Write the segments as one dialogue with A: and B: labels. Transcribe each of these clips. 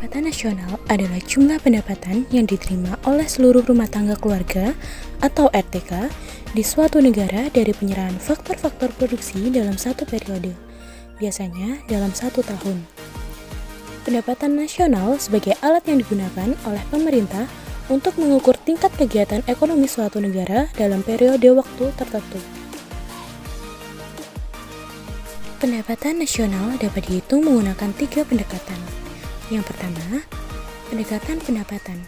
A: Pendapatan nasional adalah jumlah pendapatan yang diterima oleh seluruh rumah tangga keluarga atau RTK di suatu negara dari penyerahan faktor-faktor produksi dalam satu periode, biasanya dalam 1 tahun. Pendapatan nasional sebagai alat yang digunakan oleh pemerintah untuk mengukur tingkat kegiatan ekonomi suatu negara dalam periode waktu tertentu. Pendapatan nasional dapat dihitung menggunakan 3 pendekatan. Yang pertama, pendekatan pendapatan.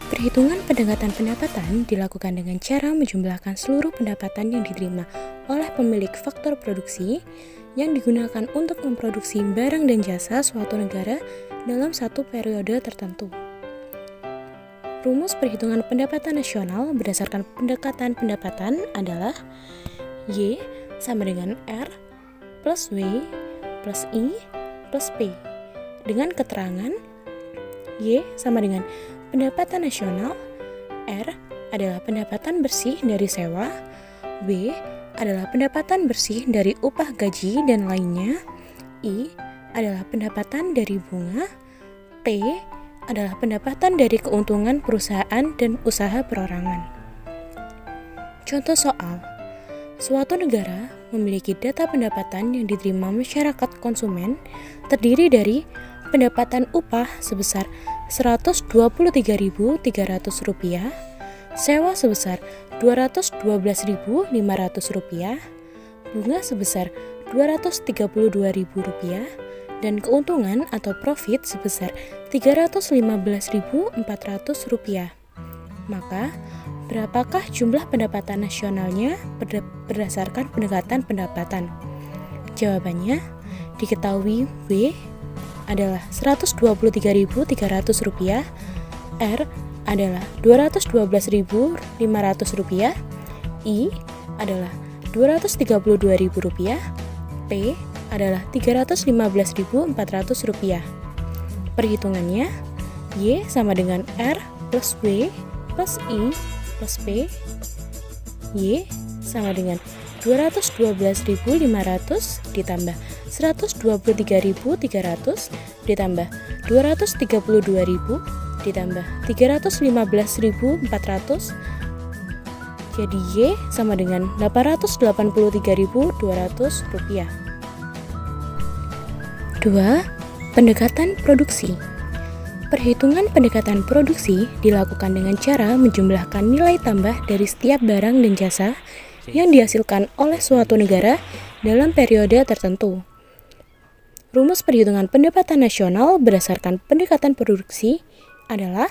A: Perhitungan pendekatan pendapatan dilakukan dengan cara menjumlahkan seluruh pendapatan yang diterima oleh pemilik faktor produksi yang digunakan untuk memproduksi barang dan jasa suatu negara dalam satu periode tertentu. Rumus perhitungan pendapatan nasional berdasarkan pendekatan pendapatan adalah Y sama dengan R plus W plus I plus P. Dengan keterangan Y sama dengan pendapatan nasional, R adalah pendapatan bersih dari sewa, W adalah pendapatan bersih dari upah gaji dan lainnya, I adalah pendapatan dari bunga, P adalah pendapatan dari keuntungan perusahaan dan usaha perorangan. Contoh soal, suatu negara memiliki data pendapatan yang diterima masyarakat konsumen terdiri dari pendapatan upah sebesar Rp123.300, sewa sebesar Rp212.500, bunga sebesar Rp232.000, dan keuntungan atau profit sebesar Rp315.400. Maka, berapakah jumlah pendapatan nasionalnya berdasarkan pendekatan pendapatan? Jawabannya, diketahui W adalah Rp123.300, R adalah Rp212.500, I adalah Rp232.000, P adalah Rp315.400. Perhitungannya, Y sama dengan R plus W plus I plus P. Y sama dengan 212.500 ditambah 123.300 ditambah 232.000 ditambah 315.400. Jadi Y sama dengan Rp883.200. 2. Pendekatan produksi. Perhitungan pendekatan produksi dilakukan dengan cara menjumlahkan nilai tambah dari setiap barang dan jasa yang dihasilkan oleh suatu negara dalam periode tertentu. Rumus perhitungan pendapatan nasional berdasarkan pendekatan produksi adalah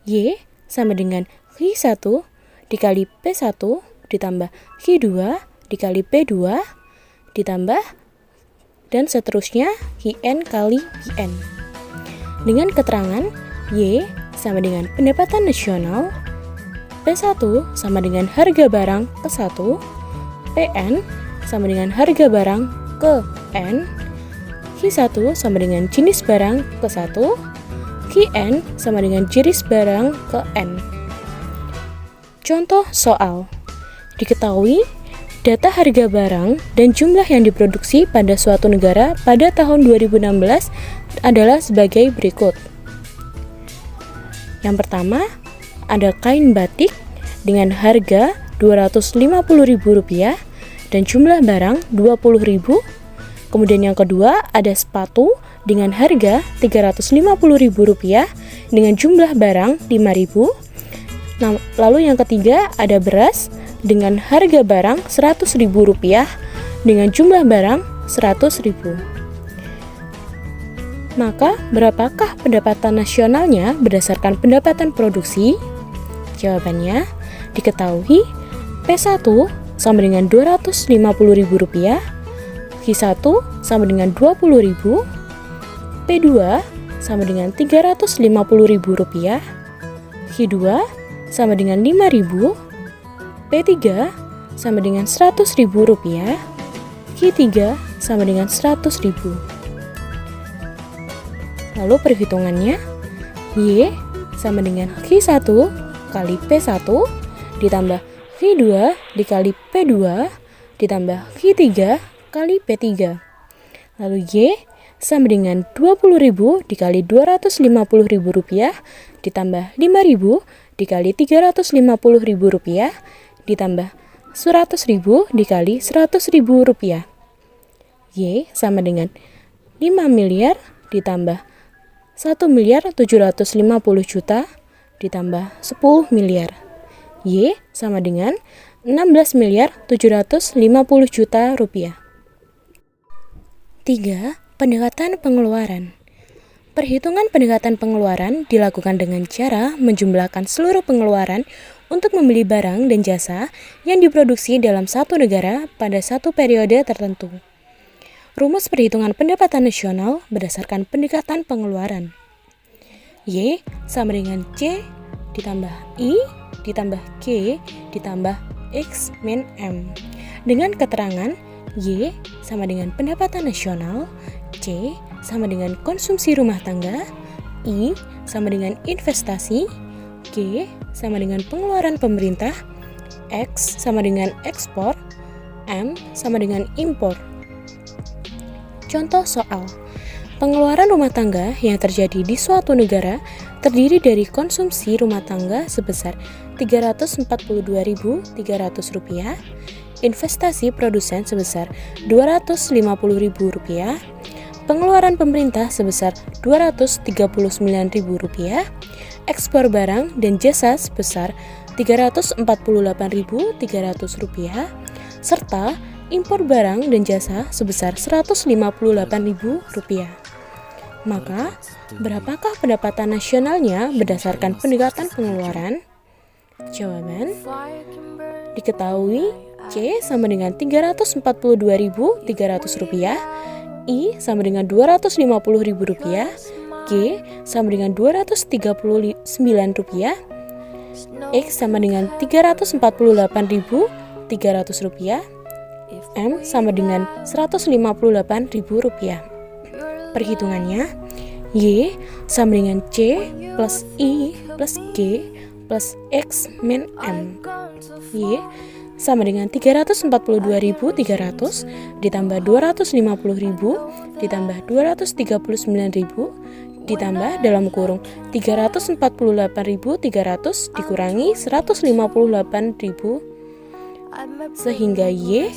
A: Y sama dengan Q1 dikali P1 ditambah Q2 dikali P2 ditambah dan seterusnya Qn kali Qn. Dengan keterangan Y sama dengan pendapatan nasional, P1 sama dengan harga barang ke 1, Pn sama dengan harga barang ke N, Q1 sama dengan jenis barang ke 1, Qn sama dengan jenis barang ke N. Contoh soal, diketahui data harga barang dan jumlah yang diproduksi pada suatu negara pada tahun 2016 adalah sebagai berikut. Yang pertama, ada kain batik dengan harga Rp250.000 dan jumlah barang 20.000. Kemudian yang kedua, ada sepatu dengan harga Rp350.000 dengan jumlah barang 5.000. Lalu yang ketiga, ada beras dengan harga barang Rp100.000 dengan jumlah barang 100.000. Maka, berapakah pendapatan nasionalnya berdasarkan pendapatan produksi? Jawabannya, diketahui P1 sama dengan Rp250.000, Q1 sama dengan Rp20.000, P2 sama dengan Rp350.000, Q2 sama dengan Rp5.000, P3 sama dengan Rp100.000, Q3 sama dengan Rp100.000. Lalu perhitungannya, Y sama dengan Q1 kali P1 ditambah Q2 dikali P2 ditambah Q3 kali P3. Lalu Y sama dengan 20.000 dikali 250.000 rupiah ditambah 5.000 dikali 350.000 rupiah ditambah 100.000 dikali 100.000 rupiah. Y sama dengan 5 miliar ditambah 1.750.000.000 ditambah 10 miliar. Y sama dengan 16.750.000.000 rupiah. 3. Pendekatan pengeluaran. Perhitungan pendekatan pengeluaran dilakukan dengan cara menjumlahkan seluruh pengeluaran untuk membeli barang dan jasa yang diproduksi dalam satu negara pada satu periode tertentu. Rumus perhitungan pendapatan nasional berdasarkan pendekatan pengeluaran. Y sama dengan C ditambah I ditambah K ditambah X min M. Dengan keterangan Y sama dengan pendapatan nasional, C sama dengan konsumsi rumah tangga, I sama dengan investasi, K sama dengan pengeluaran pemerintah, X sama dengan ekspor, M sama dengan impor. Contoh soal. Pengeluaran rumah tangga yang terjadi di suatu negara terdiri dari konsumsi rumah tangga sebesar Rp342.300, investasi produsen sebesar Rp250.000, pengeluaran pemerintah sebesar Rp239.000, ekspor barang dan jasa sebesar Rp348.300, serta impor barang dan jasa sebesar Rp158.000. Maka, berapakah pendapatan nasionalnya berdasarkan pendekatan pengeluaran? Jawaban diketahui C sama dengan Rp342.300, I sama dengan Rp250.000, G sama dengan Rp239, X sama dengan Rp348.300, M sama dengan Rp158.000. Perhitungannya, Y sama dengan C plus I plus G plus X min M. Y sama dengan 342.300 ditambah 250.000 ditambah 239.000 ditambah dalam kurung 348.300 dikurangi 158.000 sehingga Y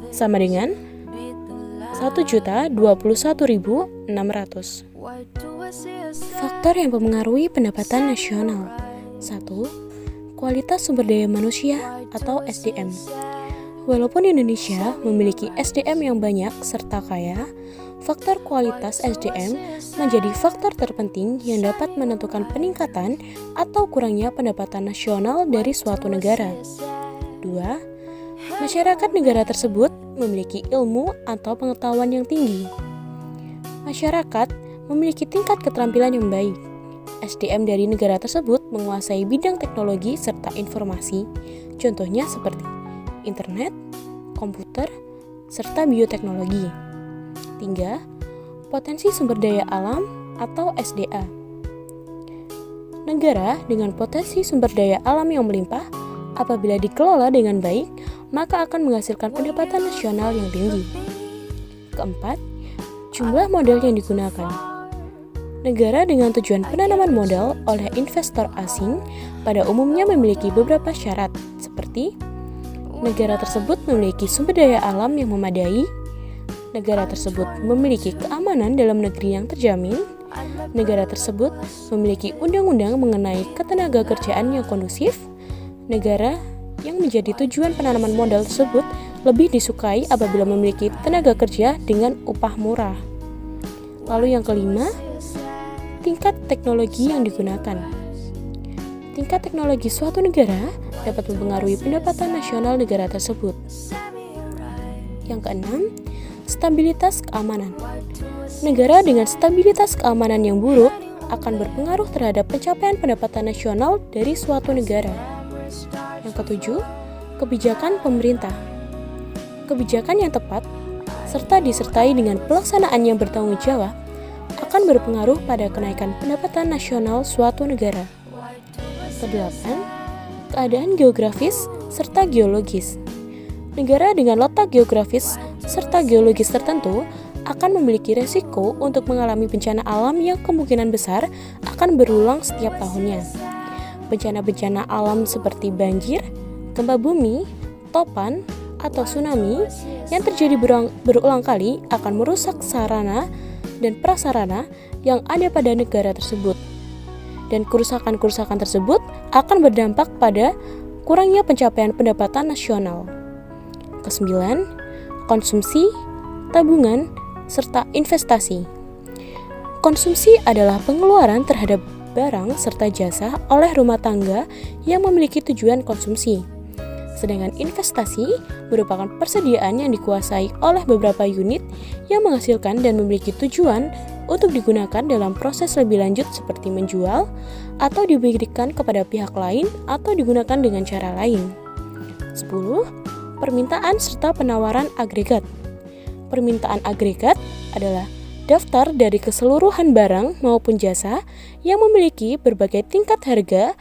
A: sama dengan 1.021.600. Faktor yang mempengaruhi pendapatan nasional. 1. Kualitas sumber daya manusia atau SDM. Walaupun Indonesia memiliki SDM yang banyak serta kaya, faktor kualitas SDM menjadi faktor terpenting yang dapat menentukan peningkatan atau kurangnya pendapatan nasional dari suatu negara. 2. Masyarakat negara tersebut memiliki ilmu atau pengetahuan yang tinggi. Masyarakat memiliki tingkat keterampilan yang baik. SDM dari negara tersebut menguasai bidang teknologi serta informasi, contohnya seperti internet, komputer, serta bioteknologi. 3. Potensi sumber daya alam atau SDA. Negara dengan potensi sumber daya alam yang melimpah, apabila dikelola dengan baik, maka akan menghasilkan pendapatan nasional yang tinggi. 4. Jumlah modal yang digunakan. Negara dengan tujuan penanaman modal oleh investor asing pada umumnya memiliki beberapa syarat, seperti negara tersebut memiliki sumber daya alam yang memadai, negara tersebut memiliki keamanan dalam negeri yang terjamin, negara tersebut memiliki undang-undang mengenai ketenagakerjaan yang kondusif, negara yang menjadi tujuan penanaman modal tersebut lebih disukai apabila memiliki tenaga kerja dengan upah murah. Lalu yang kelima, tingkat teknologi yang digunakan. Tingkat teknologi suatu negara dapat mempengaruhi pendapatan nasional negara tersebut. Yang keenam, stabilitas keamanan. Negara dengan stabilitas keamanan yang buruk akan berpengaruh terhadap pencapaian pendapatan nasional dari suatu negara. Yang ketujuh, kebijakan pemerintah. Kebijakan yang tepat serta disertai dengan pelaksanaan yang bertanggung jawab akan berpengaruh pada kenaikan pendapatan nasional suatu negara. Kedelapan, keadaan geografis serta geologis. Negara dengan letak geografis serta geologis tertentu akan memiliki resiko untuk mengalami bencana alam yang kemungkinan besar akan berulang setiap tahunnya. Bencana-bencana alam seperti banjir, gempa bumi, topan, atau tsunami yang terjadi berulang kali akan merusak sarana dan prasarana yang ada pada negara tersebut. Dan kerusakan-kerusakan tersebut akan berdampak pada kurangnya pencapaian pendapatan nasional. Kesembilan, konsumsi, tabungan, serta investasi. Konsumsi adalah pengeluaran terhadap barang serta jasa oleh rumah tangga yang memiliki tujuan konsumsi. Sedangkan investasi merupakan persediaan yang dikuasai oleh beberapa unit yang menghasilkan dan memiliki tujuan untuk digunakan dalam proses lebih lanjut seperti menjual atau diberikan kepada pihak lain atau digunakan dengan cara lain. 10. Permintaan serta penawaran agregat. Permintaan agregat adalah daftar dari keseluruhan barang maupun jasa yang memiliki berbagai tingkat harga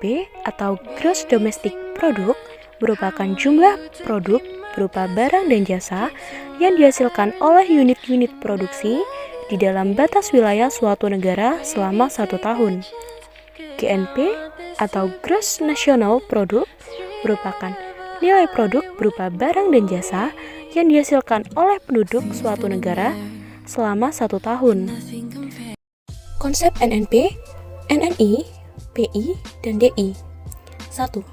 A: GDP atau Gross Domestic Product merupakan jumlah produk berupa barang dan jasa yang dihasilkan oleh unit-unit produksi di dalam batas wilayah suatu negara selama 1 tahun. GNP atau Gross National Product merupakan nilai produk berupa barang dan jasa yang dihasilkan oleh penduduk suatu negara selama 1 tahun. Konsep NNP, NNI, PI, dan DI. 1.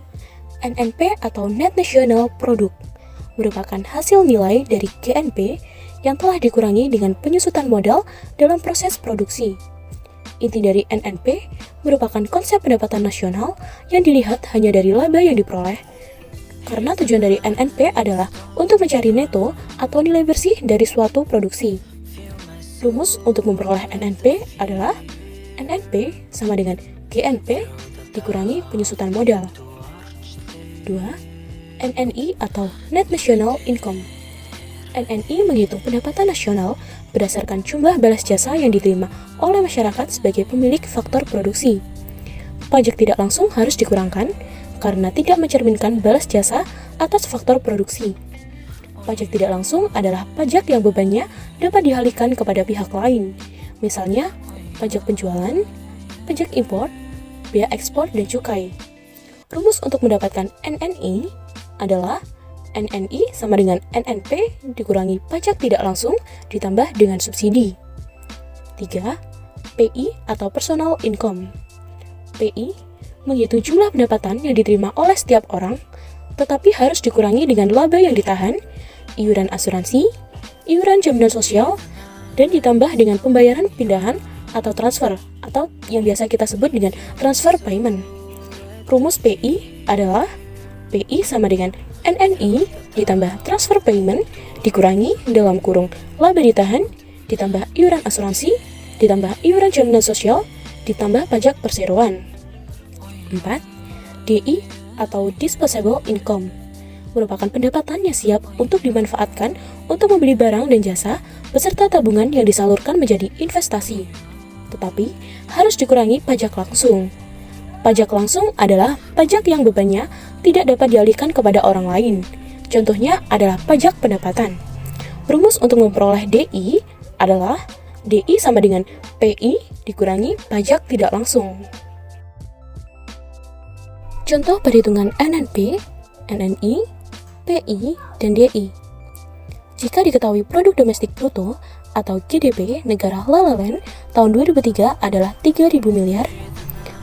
A: NNP atau Net National Product merupakan hasil nilai dari GNP yang telah dikurangi dengan penyusutan modal dalam proses produksi. Inti dari NNP merupakan konsep pendapatan nasional yang dilihat hanya dari laba yang diperoleh. Karena tujuan dari NNP adalah untuk mencari neto atau nilai bersih dari suatu produksi. Rumus untuk memperoleh NNP adalah NNP sama dengan GNP dikurangi penyusutan modal. 2. NNI atau Net National Income. NNI menghitung pendapatan nasional berdasarkan jumlah balas jasa yang diterima oleh masyarakat sebagai pemilik faktor produksi. Pajak tidak langsung harus dikurangkan karena tidak mencerminkan balas jasa atas faktor produksi. Pajak tidak langsung adalah pajak yang bebannya dapat dialihkan kepada pihak lain, misalnya pajak penjualan, pajak impor, bea ekspor, dan cukai. Rumus untuk mendapatkan NNI adalah NNI sama dengan NNP dikurangi pajak tidak langsung ditambah dengan subsidi. 3. PI atau Personal Income. PI menghitung jumlah pendapatan yang diterima oleh setiap orang, tetapi harus dikurangi dengan laba yang ditahan, iuran asuransi, iuran jaminan sosial, dan ditambah dengan pembayaran pindahan atau transfer, atau yang biasa kita sebut dengan transfer payment. Rumus PI adalah PI sama dengan NNI ditambah transfer payment dikurangi dalam kurung laba ditahan ditambah iuran asuransi ditambah iuran jaminan sosial ditambah pajak perseroan. 4. DI atau Disposable Income merupakan pendapatan yang siap untuk dimanfaatkan untuk membeli barang dan jasa beserta tabungan yang disalurkan menjadi investasi. tetapi harus dikurangi pajak langsung. Pajak langsung adalah pajak yang bebannya tidak dapat dialihkan kepada orang lain. Contohnya adalah pajak pendapatan. Rumus untuk memperoleh DI adalah DI sama dengan PI dikurangi pajak tidak langsung. Contoh perhitungan NNP, NNI, PI, dan DI. Jika diketahui produk domestik bruto atau GDP negara Lalaland tahun 2003 adalah 3.000 miliar,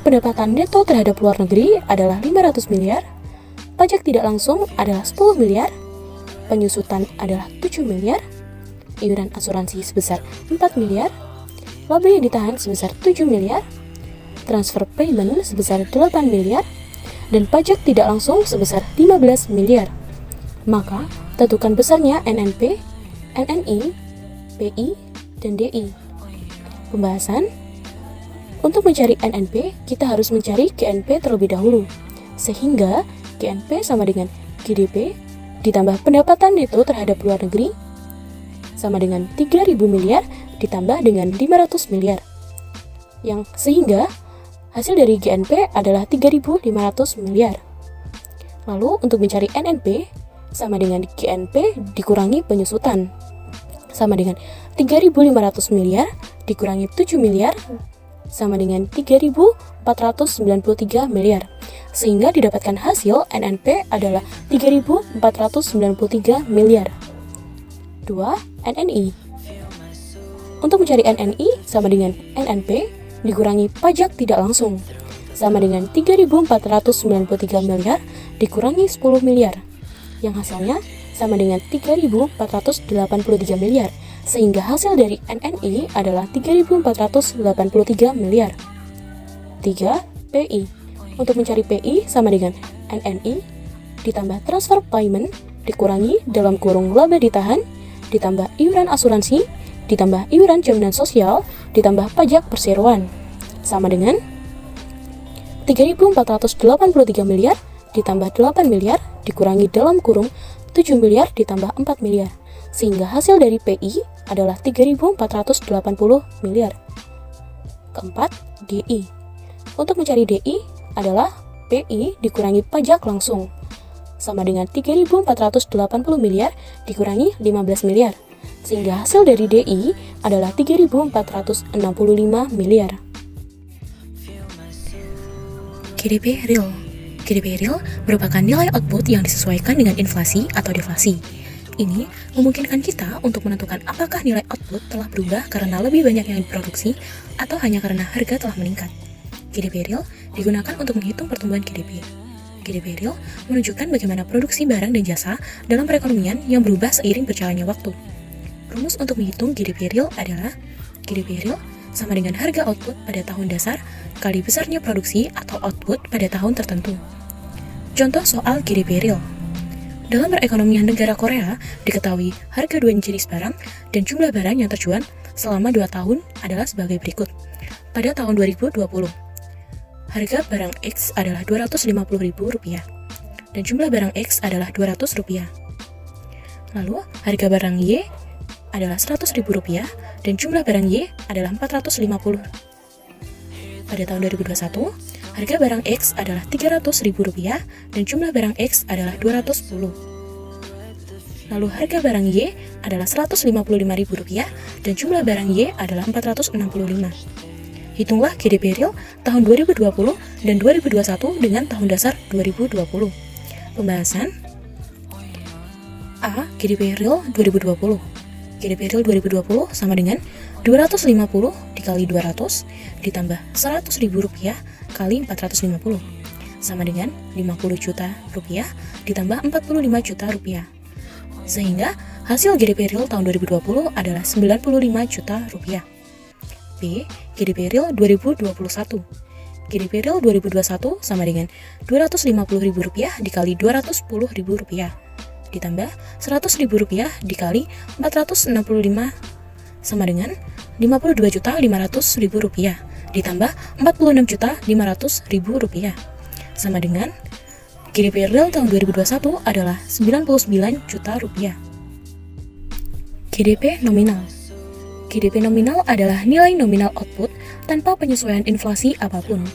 A: pendapatan neto terhadap luar negeri adalah 500 miliar, pajak tidak langsung adalah 10 miliar, penyusutan adalah 7 miliar, iuran asuransi sebesar 4 miliar, laba yang ditahan sebesar 7 miliar, transfer payment sebesar 8 miliar, dan pajak tidak langsung sebesar 15 miliar. Maka, tentukan besarnya NNP, NNI, PI, dan DI. Pembahasan. Untuk mencari NNP, kita harus mencari GNP terlebih dahulu. Sehingga, GNP sama dengan GDP ditambah pendapatan neto terhadap luar negeri sama dengan 3.000 miliar ditambah dengan 500 miliar. Yang sehingga, hasil dari GNP adalah 3.500 miliar. Lalu untuk mencari NNP sama dengan GNP dikurangi penyusutan sama dengan 3.500 miliar dikurangi 7 miliar sama dengan 3.493 miliar. Sehingga didapatkan hasil NNP adalah 3.493 miliar. 2. NNI. Untuk mencari NNI sama dengan NNP dikurangi pajak tidak langsung sama dengan 3.493 miliar dikurangi 10 miliar yang hasilnya sama dengan 3.483 miliar, sehingga hasil dari NNI adalah 3.483 miliar. 3. PI. Untuk mencari PI sama dengan NNI ditambah transfer payment dikurangi dalam kurung laba ditahan ditambah iuran asuransi ditambah iuran jaminan sosial ditambah pajak perseroan sama dengan 3.483 miliar ditambah 8 miliar dikurangi dalam kurung 7 miliar ditambah 4 miliar, sehingga hasil dari PI adalah 3.480 miliar. Keempat, DI. Untuk mencari DI adalah PI dikurangi pajak langsung sama dengan 3.480 miliar dikurangi 15 miliar, sehingga hasil dari DI adalah 3.465 miliar. GDP real. GDP real merupakan nilai output yang disesuaikan dengan inflasi atau deflasi. Ini memungkinkan kita untuk menentukan apakah nilai output telah berubah karena lebih banyak yang diproduksi atau hanya karena harga telah meningkat. GDP real digunakan untuk menghitung pertumbuhan GDP. GDP real menunjukkan bagaimana produksi barang dan jasa dalam perekonomian yang berubah seiring berjalannya waktu. Rumus untuk menghitung GDP real adalah GDP real sama dengan harga output pada tahun dasar kali besarnya produksi atau output pada tahun tertentu. Contoh soal GDP real. Dalam perekonomian negara Korea, diketahui harga dua jenis barang dan jumlah barang yang terjual selama 2 tahun adalah sebagai berikut. Pada tahun 2020, harga barang X adalah Rp250.000 dan jumlah barang X adalah Rp200. Lalu, harga barang Y adalah Rp100.000 dan jumlah barang Y adalah Rp450. Pada tahun 2021, harga barang X adalah Rp300.000 dan jumlah barang X adalah 210. Lalu harga barang Y adalah Rp155.000 dan jumlah barang Y adalah 465. Hitunglah GDP real tahun 2020 dan 2021 dengan tahun dasar 2020. Pembahasan A. GDP real 2020. GDP real 2020 sama dengan 250 dikali 200 ditambah Rp100.000 kali 450 sama dengan 50 juta rupiah ditambah 45 juta rupiah. Sehingga hasil GDP real tahun 2020 adalah 95 juta rupiah. B. GDP real 2021. GDP real 2021 sama dengan Rp250.000 dikali Rp210.000 ditambah Rp100.000 dikali 465 sama dengan Rp52.500.000 ditambah Rp46.500.000 sama dengan GDP real tahun 2021 adalah Rp99 juta. GDP nominal. GDP nominal adalah nilai nominal output tanpa penyesuaian inflasi apapun.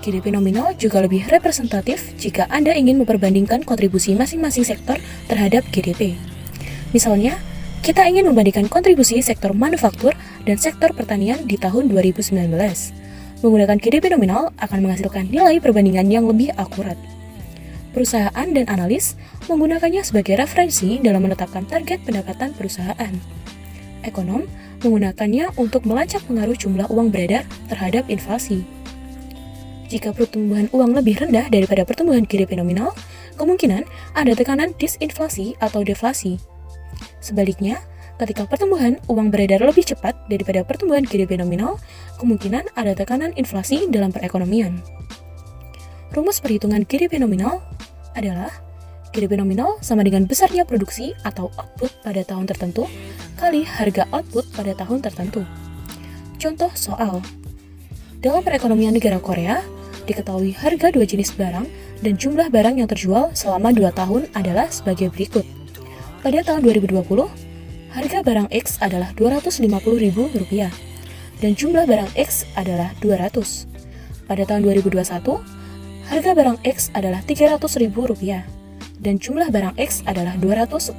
A: GDP nominal juga lebih representatif jika Anda ingin memperbandingkan kontribusi masing-masing sektor terhadap GDP. Misalnya, kita ingin membandingkan kontribusi sektor manufaktur dan sektor pertanian di tahun 2019. Menggunakan GDP nominal akan menghasilkan nilai perbandingan yang lebih akurat. Perusahaan dan analis menggunakannya sebagai referensi dalam menetapkan target pendapatan perusahaan. Ekonom menggunakannya untuk melacak pengaruh jumlah uang beredar terhadap inflasi. Jika pertumbuhan uang lebih rendah daripada pertumbuhan GDP nominal, kemungkinan ada tekanan disinflasi atau deflasi. Sebaliknya, ketika pertumbuhan uang beredar lebih cepat daripada pertumbuhan GDP nominal, kemungkinan ada tekanan inflasi dalam perekonomian. Rumus perhitungan GDP nominal adalah GDP nominal sama dengan besarnya produksi atau output pada tahun tertentu kali harga output pada tahun tertentu. Contoh soal. Dalam perekonomian negara Korea, diketahui harga dua jenis barang dan jumlah barang yang terjual selama 2 tahun adalah sebagai berikut. Pada tahun 2020, harga barang X adalah Rp250.000 dan jumlah barang X adalah 200. Pada tahun 2021, harga barang X adalah Rp300.000 dan jumlah barang X adalah 210.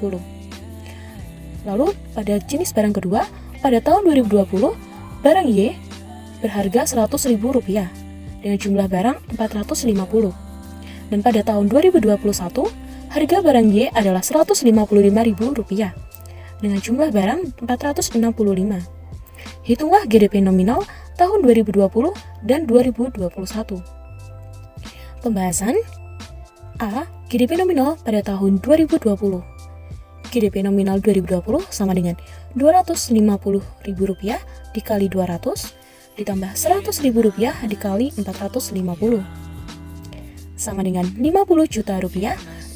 A: Lalu, pada jenis barang kedua, pada tahun 2020, barang Y berharga Rp100.000 dengan jumlah barang 450. Dan pada tahun 2021, harga barang Y adalah Rp155.000 dengan jumlah barang 465. Hitunglah GDP nominal tahun 2020 dan 2021. Pembahasan A. GDP nominal pada tahun 2020. GDP nominal 2020 sama dengan Rp250.000 dikali 200 ditambah Rp100.000 dikali 450 sama dengan Rp50 juta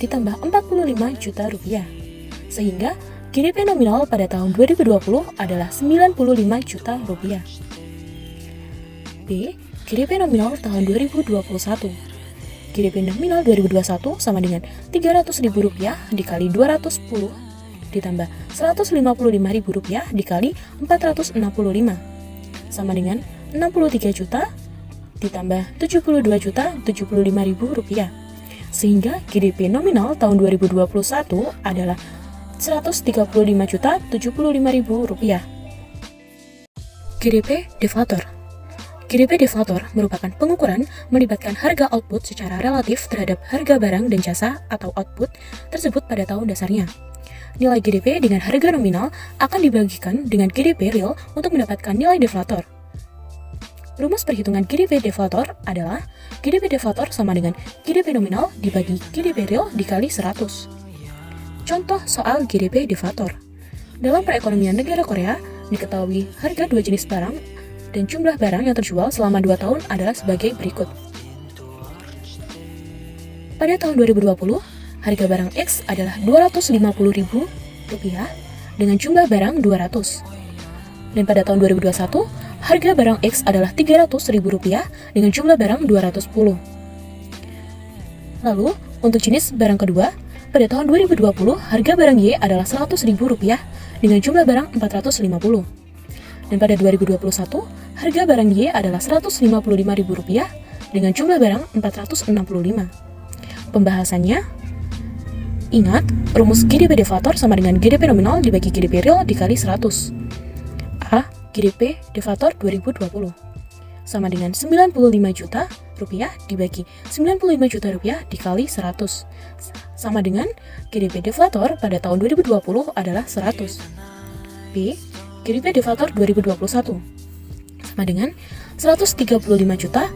A: ditambah Rp45 juta. Sehingga GDP nominal pada tahun 2020 adalah Rp95 juta. B. GDP nominal tahun 2021. GDP nominal 2021 sama dengan Rp300.000 dikali 210 ditambah Rp155.000 dikali 465 sama dengan Rp63 juta ditambah Rp72.075.000. Sehingga GDP nominal tahun 2021 adalah Rp135.075.000. GDP deflator. GDP deflator merupakan pengukuran melibatkan harga output secara relatif terhadap harga barang dan jasa atau output tersebut pada tahun dasarnya. Nilai GDP dengan harga nominal akan dibagikan dengan GDP real untuk mendapatkan nilai deflator. Rumus perhitungan GDP deflator adalah GDP deflator sama dengan GDP nominal dibagi GDP real dikali 100. Contoh soal GDP deflator. Dalam perekonomian negara Korea, diketahui harga dua jenis barang dan jumlah barang yang terjual selama 2 tahun adalah sebagai berikut. Pada tahun 2020, harga barang X adalah Rp250.000 dengan jumlah barang 200. Dan pada tahun 2021, harga barang X adalah Rp300.000 dengan jumlah barang 210. Lalu, untuk jenis barang kedua, pada tahun 2020, harga barang Y adalah Rp100.000 dengan jumlah barang 450. Dan pada 2021, harga barang Y adalah Rp155.000 dengan jumlah barang 465. Pembahasannya, ingat, rumus GDP deflator sama dengan GDP nominal dibagi GDP real dikali 100. A. GDP deflator 2020 sama dengan Rp95 juta dibagi Rp95 juta dikali 100 sama dengan GDP deflator pada tahun 2020 adalah 100. B. GDP deflator 2021 sama dengan Rp135 juta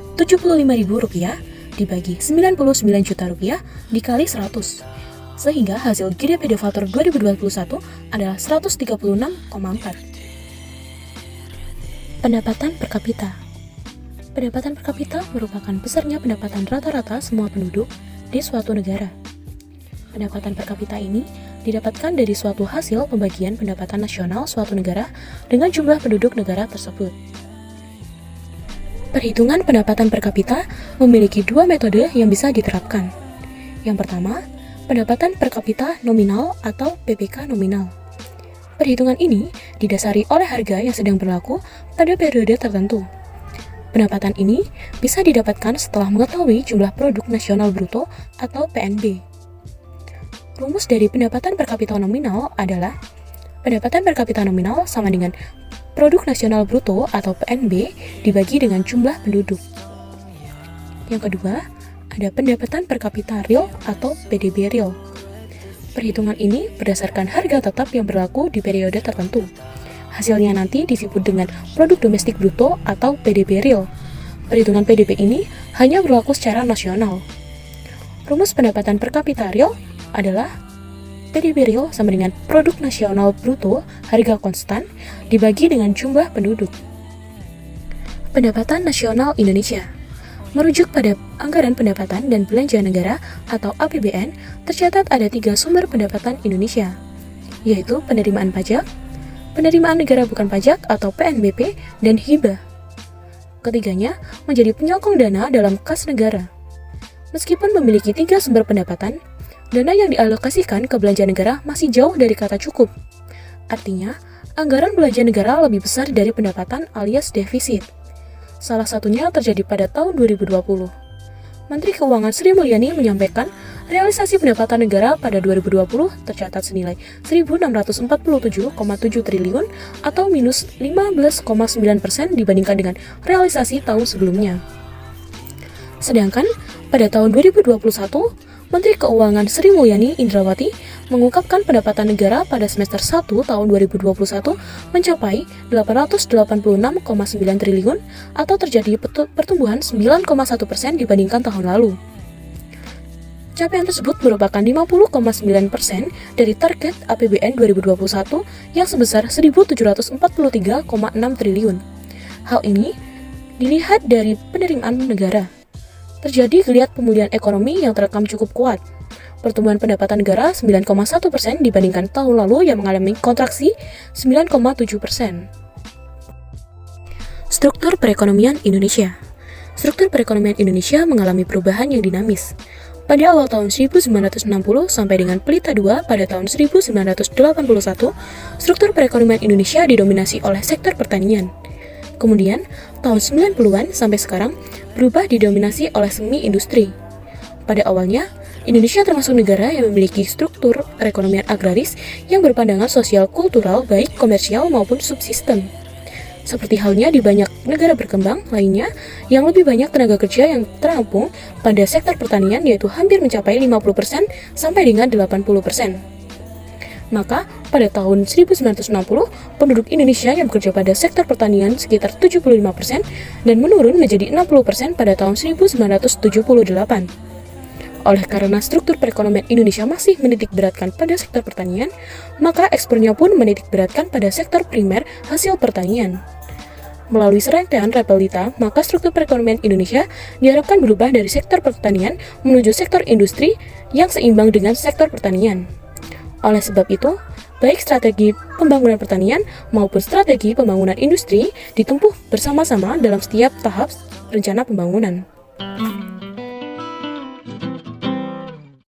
A: dibagi Rp99 juta dikali 100 sehingga hasil GDP deflator 2021 adalah 136,4. Pendapatan per kapita. Pendapatan per kapita merupakan besarnya pendapatan rata-rata semua penduduk di suatu negara. Pendapatan per kapita ini didapatkan dari suatu hasil pembagian pendapatan nasional suatu negara dengan jumlah penduduk negara tersebut. Perhitungan pendapatan per kapita memiliki 2 metode yang bisa diterapkan. Yang pertama, pendapatan per kapita nominal atau PPK nominal. Perhitungan ini didasari oleh harga yang sedang berlaku pada periode tertentu. Pendapatan ini bisa didapatkan setelah mengetahui jumlah produk nasional bruto atau PNB. Rumus dari pendapatan per kapita nominal adalah pendapatan per kapita nominal sama dengan produk nasional bruto atau PNB dibagi dengan jumlah penduduk. Yang kedua, ada pendapatan per kapita real atau PDB real. Perhitungan ini berdasarkan harga tetap yang berlaku di periode tertentu. Hasilnya nanti disebut dengan produk domestik bruto atau PDB real. Perhitungan PDB ini hanya berlaku secara nasional. Rumus pendapatan per kapita real adalah PDB real sama dengan produk nasional bruto harga konstan dibagi dengan jumlah penduduk. Pendapatan nasional Indonesia merujuk pada Anggaran Pendapatan dan Belanja Negara atau APBN, tercatat ada 3 sumber pendapatan Indonesia, yaitu penerimaan pajak, penerimaan negara bukan pajak atau PNBP, dan hibah. Ketiganya menjadi penyokong dana dalam kas negara. Meskipun memiliki 3 sumber pendapatan, dana yang dialokasikan ke belanja negara masih jauh dari kata cukup. Artinya, anggaran belanja negara lebih besar dari pendapatan alias defisit. Salah satunya terjadi pada tahun 2020. Menteri Keuangan Sri Mulyani menyampaikan realisasi pendapatan negara pada 2020 tercatat senilai 1.647,7 triliun atau minus 15,9% dibandingkan dengan realisasi tahun sebelumnya. Sedangkan pada tahun 2021, Menteri Keuangan Sri Mulyani Indrawati mengungkapkan pendapatan negara pada semester 1 tahun 2021 mencapai 886,9 triliun atau terjadi pertumbuhan 9,1% dibandingkan tahun lalu. Capaian tersebut merupakan 50,9% dari target APBN 2021 yang sebesar 1.743,6 triliun. Hal ini dilihat dari penerimaan negara. Terjadi geliat pemulihan ekonomi yang terekam cukup kuat. Pertumbuhan pendapatan negara 9,1% dibandingkan tahun lalu yang mengalami kontraksi 9,7%. Struktur perekonomian Indonesia. Struktur perekonomian Indonesia mengalami perubahan yang dinamis. Pada awal tahun 1960 sampai dengan Pelita II pada tahun 1981, struktur perekonomian Indonesia didominasi oleh sektor pertanian. Kemudian, tahun 90-an sampai sekarang berubah didominasi oleh semi industri. Pada awalnya, Indonesia termasuk negara yang memiliki struktur perekonomian agraris yang berpandangan sosial kultural baik komersial maupun subsistem. Seperti halnya di banyak negara berkembang lainnya yang lebih banyak tenaga kerja yang terampung pada sektor pertanian yaitu hampir mencapai 50% sampai dengan 80%. Maka, pada tahun 1960, penduduk Indonesia yang bekerja pada sektor pertanian sekitar 75% dan menurun menjadi 60% pada tahun 1978. Oleh karena struktur perekonomian Indonesia masih menitik beratkan pada sektor pertanian, maka ekspornya pun menitik beratkan pada sektor primer hasil pertanian. Melalui serangkaian realita, maka struktur perekonomian Indonesia diharapkan berubah dari sektor pertanian menuju sektor industri yang seimbang dengan sektor pertanian. Oleh sebab itu, baik strategi pembangunan pertanian maupun strategi pembangunan industri ditempuh bersama-sama dalam setiap tahap rencana pembangunan.